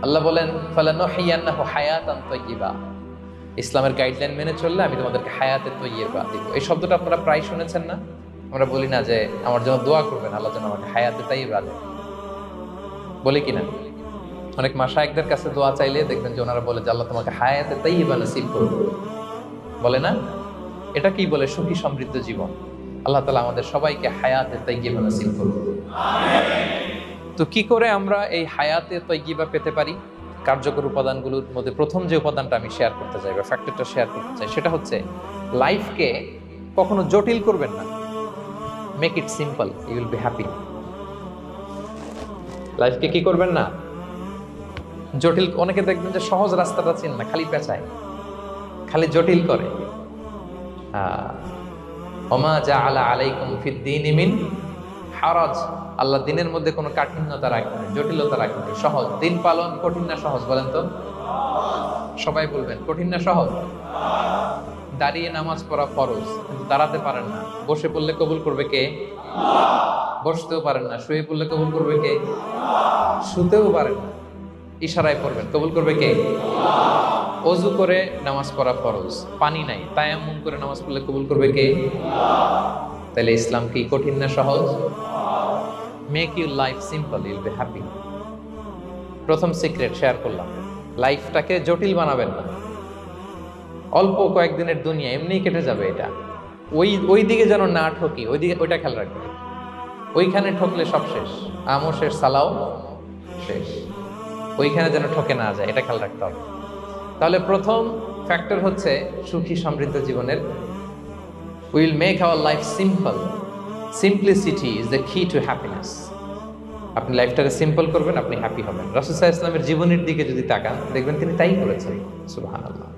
আল্লাহ বলেন ফালানুহিয়ান্নাহু হায়াতান তাইয়্যিবা, ইসলামের গাইডলাইন মেনে চললে আমি তোমাদেরকে হায়াতে তাইয়্যিবা দিব। এই শব্দটা আপনারা প্রায় শুনেছেন না? আমরা বলি না যে আমার জন্য দোয়া করবেন, আল্লাহ যেন আমাকে হায়াতে তাইয়্যিবা দেয়, বলি কিনা? অনেক মাশায়েখদের কাছে দোয়া চাইলে দেখবেন যে ওনারা বলে যে আল্লাহ তোমাকে হায়াতে তাইয়্যিবা নসিব করুন, বলে না? এটা কি বলে? সুখী সমৃদ্ধ জীবন। আল্লাহ তাআলা আমাদের সবাইকে হায়াতে তাইয়্যিবা নসিব করুন। তো কি করে আমরা এই হায়াতে তাইয়্যিবা পেতে পারি? কার্যকর উপাদানগুলোর মধ্যে প্রথম যে উপাদানটা আমি শেয়ার করতে চাই বা ফ্যাক্টরটা শেয়ার করতে চাই সেটা হচ্ছে লাইফকে কখনো জটিল করবেন না। Make it simple, you will be happy. লাইফকে কি করবেন না? জটিল। অনেকে দেখবেন যে সহজ রাস্তাটা চিন না, খালি পেঁচায়, খালি জটিল করে। ওমা জাআলা আলাইকুম ফিদ-দীনি মিন হারাজ, আল্লাহ দিনের মধ্যে কোনো কাঠিন্যতা রাখেন, জটিলতা রাখেন, সহজ। দিন পালন কঠিন না সহজ? বলেন তো, সবাই বলবেন কঠিন না সহজ? দাঁড়িয়ে নামাজ পড়া ফরজ, কিন্তু দাঁড়াতে পারেন না। বসে পড়লে কবুল করবে কে? বসতেও পারেন না। শুয়ে পড়লে কবুল করবে কে? শুতেও পারেন না, ইশারায় পড়বেন, কবুল করবে কে? অজু করে নামাজ পড়া ফরজ, পানি নাই, তায়াম্মুম করে নামাজ পড়লে কবুল করবে কে? তাহলে ইসলাম কি কঠিন না সহজ? Make your life simple, you'll be happy. প্রথম সিক্রেট শেয়ার করলাম, লাইফটাকে জটিল বানাবেন না। অল্প কয়েকদিনের দুনিয়া, এমনিই কেটে যাবে। এটা ওই দিকে যেন না ঠকি, ওইটা খেয়াল রাখবেন। ওইখানে ঠকলে সব শেষ, আমও শেষ, সালাও শেষ। ওইখানে যেন ঠকে না যায়, এটা খেয়াল রাখতে হবে। তাহলে প্রথম ফ্যাক্টর হচ্ছে সুখী সমৃদ্ধ জীবনের, will make our life simple. Simplicity is the কি টু হ্যাপিনেস। আপনি লাইফটাকে সিম্পল করবেন, আপনি হ্যাপি হবেন। রাসূল সাল্লাল্লাহু আলাইহি ওয়াসাল্লামের জীবনের দিকে যদি তাকান, দেখবেন তিনি তাই করেছেন। সুবহানাল্লাহ।